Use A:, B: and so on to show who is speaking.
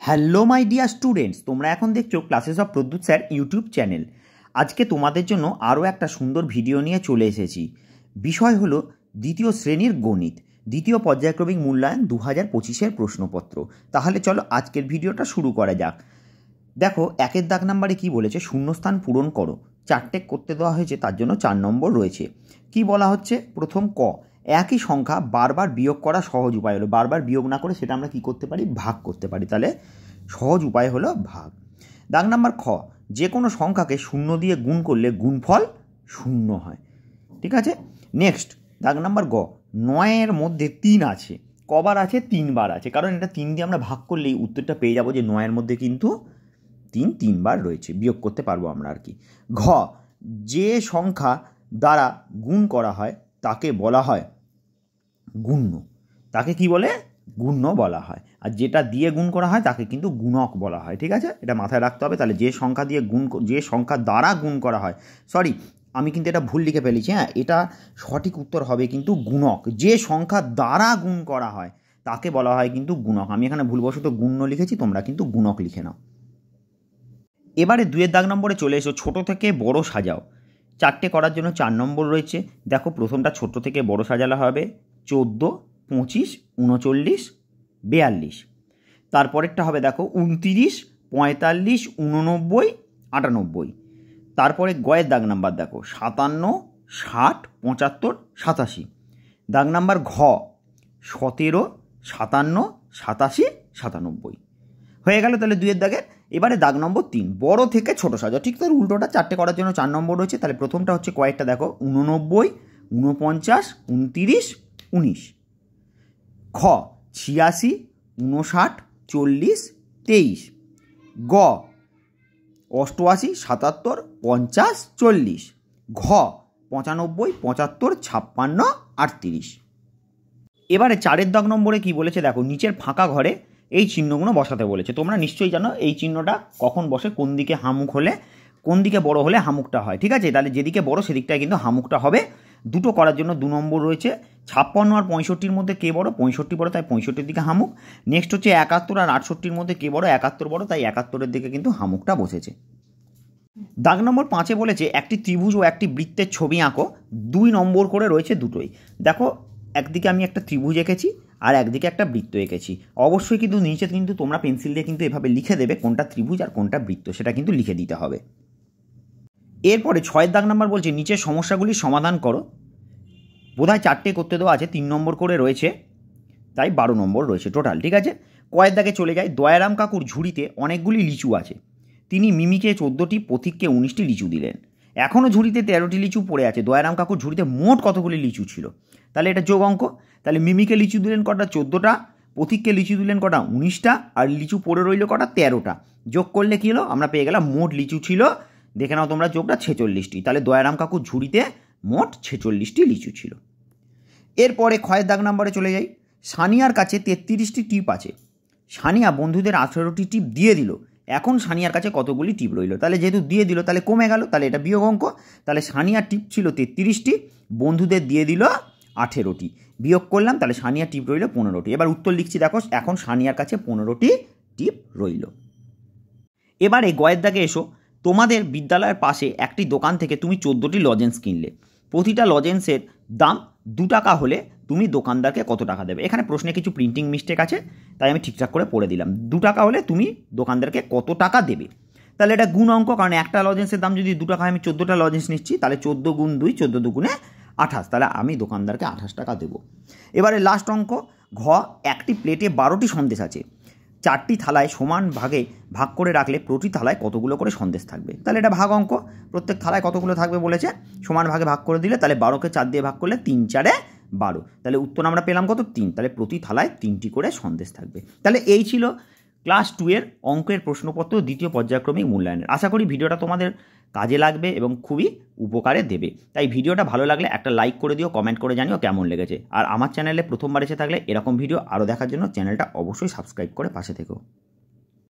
A: Hello my dear students, তোমরা এখন দেখছো classes of Pradyut sir YouTube channel. আজকে তোমাদের জন্য আরও একটা সুন্দর ভিডিও নিয়ে চলে এসেছি। বিষয় হলো দ্বিতীয় শ্রেণীর গণিত, দ্বিতীয় পর্যায়ক্রমিক মূল্যায়ন 2025-এর প্রশ্নপত্র। তাহলে চলো আজকের ভিডিওটা শুরু করা যাক। দেখো, একের দাগ নাম্বারে কি বলেছে, শূন্যস্থান পূরণ করো। চারটে করতে দেওয়া হয়েছে, তার জন্য 4 নম্বর রয়েছে। কি বলা হচ্ছে, প্রথম ক, একই সংখ্যা বারবার বিয়োগ করা সহজ উপায় হলো, বারবার বিয়োগ না করে সেটা আমরা কি করতে পারি, ভাগ করতে পারি। তাহলে সহজ উপায় হলো ভাগ। দাগ নাম্বার খ, যে কোনো সংখ্যাকে 0 দিয়ে গুণ করলে গুণফল 0 হয়। ঠিক আছে। নেক্সট দাগ নাম্বার গ, 9-এর মধ্যে 3 আছে। কবার আছে? 3 বার আছে, কারণ এটা 3 দিয়ে আমরা ভাগ করলেই উত্তরটা পেয়ে যাব যে 9-এর মধ্যে কিন্তু 3 বার রয়েছে, বিয়োগ করতে পারবো আমরা আর কি। ঘ, যে সংখ্যা দ্বারা গুণ করা হয় তাকে বলা হয় গুণ্য। তাকে কি বলে? গুণ্য বলা হয়। আর যেটা দিয়ে গুণ করা হয় তাকে কিন্তু গুণক বলা হয়। ঠিক আছে, এটা মাথায় রাখতে হবে। তাহলে যে সংখ্যা দিয়ে যে সংখ্যা দ্বারা গুণ করা হয়, সরি আমি কিন্তু এটা ভুল লিখে ফেলেছি, হ্যাঁ, এটা সঠিক উত্তর হবে কিন্তু গুণক। যে সংখ্যা দ্বারা গুণ করা হয় তাকে বলা হয় কিন্তু গুণক। আমি এখানে ভুলবশত গুণ্য লিখেছি, তোমরা কিন্তু গুণক লিখে নাও। এবারে 2-এর দাগ নম্বরে চলে এসো, ছোট থেকে বড় সাজাও। 4টে করার জন্য 4 নম্বর রয়েছে। দেখো, প্রথমটা ছোট থেকে বড় সাজালে হবে 14, 25, 39, 42। তারপরেরটা হবে দেখো 29, 45, 89, 98। তারপরে গয়ের দাগ নাম্বার দেখো 57, 60, 75, 87। দাগ নাম্বার ঘ 17, 57, 87, 97 হয়ে গেল। তাহলে 2-এর দাগের। এবারে দাগ নম্বর 3, বড় থেকে ছোট সাজাও। ঠিক তার উল্টোটা, 4টে করার জন্য 4 নম্বর রয়েছে। তাহলে প্রথমটা হচ্ছে কয়েকটা দেখো 89, 49, 29, 19। খ 86, 59, 40, 23। গ 88, 77, 50, 40। ঘ 95, 75, 56, 38। এবারে 4-এর দাগ নম্বরে কি বলেছে দেখো, নিচের ফাঁকা ঘরে এই চিহ্নগুলো বসাতে বলেছে। তোমরা নিশ্চয়ই জানো এই চিহ্নটা কখন বসে, কোন দিকে হামুখ হলে, কোন দিকে বড় হলে হামুখটা হয়। ঠিক আছে, তাহলে যেদিকে বড় সেদিকটায় কিন্তু হামুখটা হবে। দুটো করার জন্য 2 নম্বর রয়েছে। 56 আর 65-র মধ্যে কে বড়? 65 বড়, তাই 65-র দিকে হামুখ। নেক্সট হচ্ছে 71 আর 68-র মধ্যে কে বড়? 71 বড়, তাই 71-এর দিকে কিন্তু হামুখটা বসেছে। দাগ নম্বর 5-এ বলেছে একটি ত্রিভুজ ও একটি বৃত্তের ছবি আঁকো। 2 নম্বর করে রয়েছে দুটোই। দেখো, একদিকে আমি একটা ত্রিভুজ এঁকেছি আর একদিকে একটা বৃত্ত এঁকেছি। অবশ্যই কিন্তু নিচে কিন্তু তোমরা পেন্সিল দিয়ে কিন্তু এভাবে লিখে দেবে কোনটা ত্রিভুজ আর কোনটা বৃত্ত, সেটা কিন্তু লিখে দিতে হবে। এরপরে 6-এর দাগ নাম্বার বলছে নিচের সমস্যাগুলির সমাধান করো। বোধহয় 4টে করতে দেওয়া আছে, 3 নম্বর করে রয়েছে, তাই 12 নম্বর রয়েছে টোটাল। ঠিক আছে, কয়ের দাগে চলে যায়। দয়ারাম কাকুর ঝুড়িতে অনেকগুলি লিচু আছে। তিনি মিমিকে 14টি, পথিককে 19টি লিচু দিলেন। এখনও ঝুড়িতে 13টি লিচু পড়ে আছে। দয়ারাম কাকুর ঝুড়িতে মোট কতগুলি লিচু ছিল? তাহলে এটা যোগ অঙ্ক। তাহলে মিমিকে লিচু দিলেন কটা? 14টা। পথিককে লিচু দিলেন কটা? 19টা। আর লিচু পড়ে রইল কটা? 13টা। যোগ করলে কী হলো? আমরা পেয়ে গেলাম মোট লিচু ছিল, দেখে নাও তোমরা যোগটা, 46টি। তাহলে দয়ারাম কাকুর ঝুড়িতে মোট 46টি লিচু ছিল। এরপরে ক্ষয়ের দাগ নাম্বারে চলে যাই। সানিয়ার কাছে 33টি টিপ আছে। সানিয়া বন্ধুদের 18টি টিপ দিয়ে দিল। এখন সানিয়ার কাছে কতগুলি টিপ রইল? তাহলে যেহেতু দিয়ে দিল তাহলে কমে গেল, তাহলে এটা বিয়োগ অঙ্ক। তাহলে সানিয়ার টিপ ছিল 33টি, বন্ধুদের দিয়ে দিল 18টি, বিয়োগ করলাম, তাহলে সানিয়ার টিপ রইল 15টি। এবার উত্তর লিখছি, দেখো এখন সানিয়ার কাছে 15টি টিপ রইল। এবারে গয়ের দাগে এসো। তোমাদের বিদ্যালয়ের পাশে একটি দোকান থেকে তুমি 14টি লজেন্স কিনলে। প্রতিটা লজেন্সের দাম 2 টাকা হলে তুমি দোকানদারকে কত টাকা দেবে? এখানে প্রশ্নে কিছু প্রিন্টিং মিস্টেক আছে, তাই আমি ঠিকঠাক করে পড়ে দিলাম। 2 টাকা হলে তুমি দোকানদারকে কত টাকা দেবে? তাহলে এটা গুণ অঙ্ক, কারণ একটা লজেন্সের দাম যদি 2 টাকা হয়, আমি 14টা লজেন্স নিচ্ছি, তাহলে 14 গুণ 2, 14 দুগুণে 28, তাহলে আমি দোকানদারকে 28 টাকা দেবো। এবারে লাস্ট অঙ্ক ঘ, একটি প্লেটে 12টি সন্দেশ আছে। 4টি থালায় সমান ভাগে ভাগ করে রাখলে প্রতি থালায় কতগুলো করে সন্দেশ থাকবে? তাহলে এটা ভাগ অঙ্ক। প্রত্যেক থালায় কতগুলো থাকবে বলেছে, সমান ভাগে ভাগ করে দিলে, তাহলে 12কে 4 দিয়ে ভাগ করলে 3 4 12, তাহলে উত্তর আমরা পেলাম কত? 3। তাহলে প্রতি থালায় 3টি করে সন্দেশ থাকবে। তাহলে এই ছিল ক্লাস 2-এর অঙ্কের প্রশ্নপত্র দ্বিতীয় পর্যায়ক্রমিক মূল্যায়নের। আশা করি ভিডিওটা তোমাদের কাজে লাগবে এবং খুবই উপকারে দেবে। তাই ভিডিওটা ভালো লাগলে একটা লাইক করে দিও, কমেন্ট করে জানিও কেমন লেগেছে। আর আমার চ্যানেলে প্রথমবার এসে থাকলে এরকম ভিডিও আরও দেখার জন্য চ্যানেলটা অবশ্যই সাবস্ক্রাইব করে পাশে থেকো।